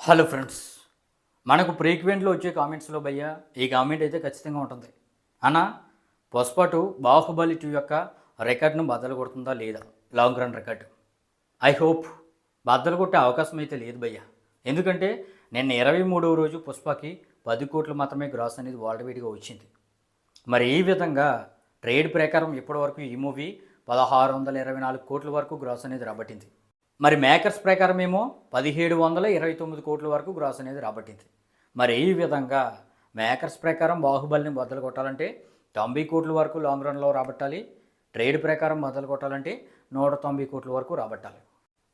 Hello friends, మనకు ఫ్రీక్వెంట్లో వచ్చే కామెంట్స్లో భయ్య ఈ కామెంట్ అయితే ఖచ్చితంగా ఉంటుంది. అన్న, పుష్ప 2 బాహుబలి 2 యొక్క రికార్డును బద్దలు కొడుతుందా లేదా, long run record. I hope బద్దలు కొట్టే అవకాశం అయితే లేదు భయ్య. ఎందుకంటే నిన్న 23వ రోజు పుష్పకి 10 కోట్లు మాత్రమే గ్రాస్ అనేది వరల్డ్ వైడ్గా వచ్చింది. మరి ఈ విధంగా ట్రేడ్ ప్రకారం ఇప్పటివరకు ఈ మూవీ 1624 కోట్ల వరకు గ్రాస్ అనేది రాబట్టింది. మరి మేకర్స్ ప్రకారం ఏమో 1729 కోట్ల వరకు గ్రాస్ అనేది రాబట్టింది. మరి ఈ విధంగా మేకర్స్ ప్రకారం బాహుబలిని బద్దలు కొట్టాలంటే 90 కోట్ల వరకు లాంగ్ రన్లో రాబట్టాలి. ట్రేడ్ ప్రకారం బద్దలు కొట్టాలంటే 190 కోట్ల వరకు రాబట్టాలి.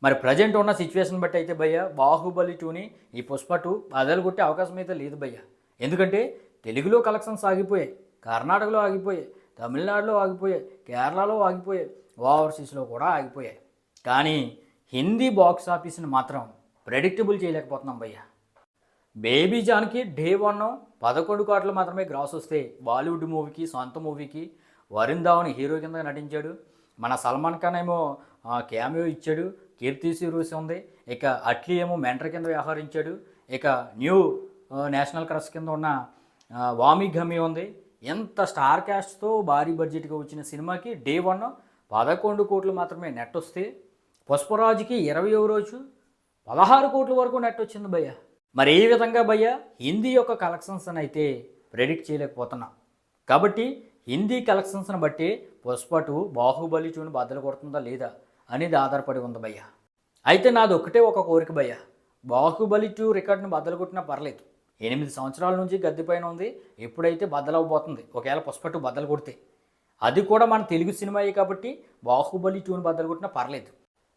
మరి ప్రజెంట్ ఉన్న సిచ్యువేషన్ బట్టి అయితే భయ్య బాహుబలి 2ని ఈ పుష్ప 2 బద్దలు కొట్టే అవకాశం అయితే లేదు భయ్య. ఎందుకంటే తెలుగులో కలెక్షన్స్ ఆగిపోయాయి, కర్ణాటకలో ఆగిపోయాయి, తమిళనాడులో ఆగిపోయాయి, కేరళలో ఆగిపోయాయి, ఓవర్సీస్లో కూడా ఆగిపోయాయి. కానీ హిందీ బాక్స్ ఆఫీస్ని మాత్రం ప్రెడిక్టబుల్ చేయలేకపోతున్నాం భయ్య. బేబీ జాన్కి డే 1 11 కోట్లు మాత్రమే గ్రాస్ వస్తే బాలీవుడ్ మూవీకి, సొంత మూవీకి వరుణ్ ధావన్ హీరో కింద నటించాడు. మన సల్మాన్ ఖాన్ ఏమో క్యామియో ఇచ్చాడు, కీర్తి సురేష్ ఉంది, ఇక అట్లీ ఏమో మెంటర్ కింద వ్యవహరించాడు, ఇక న్యూ నేషనల్ క్రష్ కింద ఉన్న వామి ఘమి ఉంది. ఎంత స్టార్ క్యాస్ట్తో భారీ బడ్జెట్గా వచ్చిన సినిమాకి డే 1 11 కోట్లు మాత్రమే నెట్ వస్తే పుష్పరాజుకి 20వ రోజు 16 కోట్ల వరకు నెట్ వచ్చింది భయ్య. మరి ఏ విధంగా భయ్య హిందీ యొక్క కలెక్షన్స్ అని అయితే ప్రెడిక్ట్ చేయలేకపోతున్నాం. కాబట్టి హిందీ కలెక్షన్స్ని బట్టి పుష్ప 2 బాహుబలి 2ని బద్దలు కొడుతుందా లేదా అనేది ఆధారపడి ఉంది భయ్య. అయితే నాది ఒకటే ఒక కోరిక భయ్య, బాహుబలి 2 రికార్డుని బద్దలు కొట్టినా పర్లేదు. 8 సంవత్సరాల నుంచి గద్దెపైన ఉంది, ఎప్పుడైతే బద్దలవబోతుంది ఒకవేళ పుష్ప 2 బద్దలు కొడితే. అది కూడా మన తెలుగు సినిమాయే కాబట్టి బాహుబలి 2ని బద్దలు కొట్టినా పర్లేదు.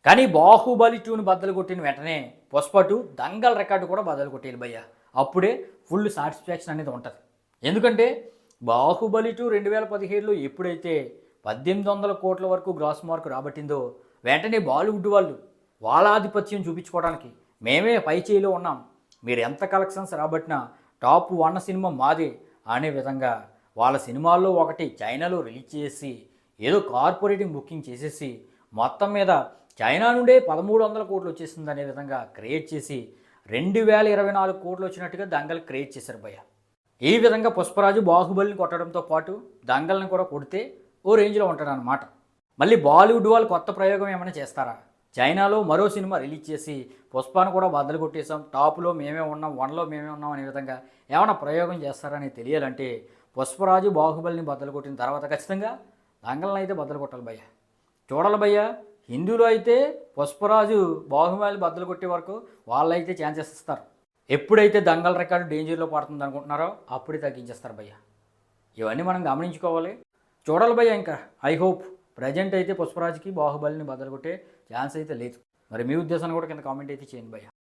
కానీ బాహుబలి 2ని బద్దలు కొట్టిన వెంటనే పుష్ప 2 దంగల్ రికార్డు కూడా బద్దలు కొట్టేయాలి భయ్య. అప్పుడే ఫుల్ సాటిస్ఫాక్షన్ అనేది ఉంటుంది. ఎందుకంటే బాహుబలి 2 2017లో ఎప్పుడైతే 1800 కోట్ల వరకు గ్రాస్ మార్క్ రాబట్టిందో వెంటనే బాలీవుడ్ వాళ్ళు వాళ్ళ ఆధిపత్యం చూపించుకోవడానికి మేమే పై చేయిలో ఉన్నాం, మీరు ఎంత కలెక్షన్స్ రాబట్టినా టాప్ 1 సినిమా మాదే అనే విధంగా వాళ్ళ సినిమాల్లో ఒకటి చైనాలో రిలీజ్ చేసి ఏదో కార్పొరేటింగ్ బుకింగ్ చేసేసి మొత్తం మీద చైనా నుండే 1300 కోట్లు వచ్చేసింది అనే విధంగా క్రియేట్ చేసి 2024 కోట్లు వచ్చినట్టుగా దంగల్ క్రియేట్ చేశారు భయ్య. ఈ విధంగా పుష్పరాజు బాహుబలిని కొట్టడంతో పాటు దంగల్ని కూడా కొడితే ఓ రేంజ్లో ఉంటాడు అన్నమాట. మళ్ళీ బాలీవుడ్ వాళ్ళు కొత్త ప్రయోగం ఏమైనా చేస్తారా? చైనాలో మరో సినిమా రిలీజ్ చేసి పుష్పాను కూడా బద్దలు కొట్టేసాం, టాప్లో మేమే ఉన్నాం, 1లో మేమే ఉన్నాం అనే విధంగా ఏమైనా ప్రయోగం చేస్తారని తెలియాలంటే పుష్పరాజు బాహుబలిని బద్దలు కొట్టిన తర్వాత ఖచ్చితంగా దంగల్ని అయితే బద్దలు కొట్టాలి భయ్య. చూడాలి భయ్య. హిందీలో అయితే పుష్పరాజు బాహుబలి బద్దలు కొట్టే వరకు వాళ్ళైతే ఛాన్సెస్ ఇస్తారు. ఎప్పుడైతే దంగల్ రికార్డు డేంజర్లో పడుతుంది అనుకుంటున్నారో అప్పుడే తగ్గించేస్తారు భయ్య. ఇవన్నీ మనం గమనించుకోవాలి. చూడాలి భయ్య. ఇంకా ఐ హోప్ ప్రజెంట్ అయితే పుష్పరాజుకి బాహుబలిని బద్దలు కొట్టే ఛాన్స్ అయితే లేదు. మరి మీ ఉద్దేశాన్ని కూడా కింద కామెంట్ అయితే చేయండి భయ్య.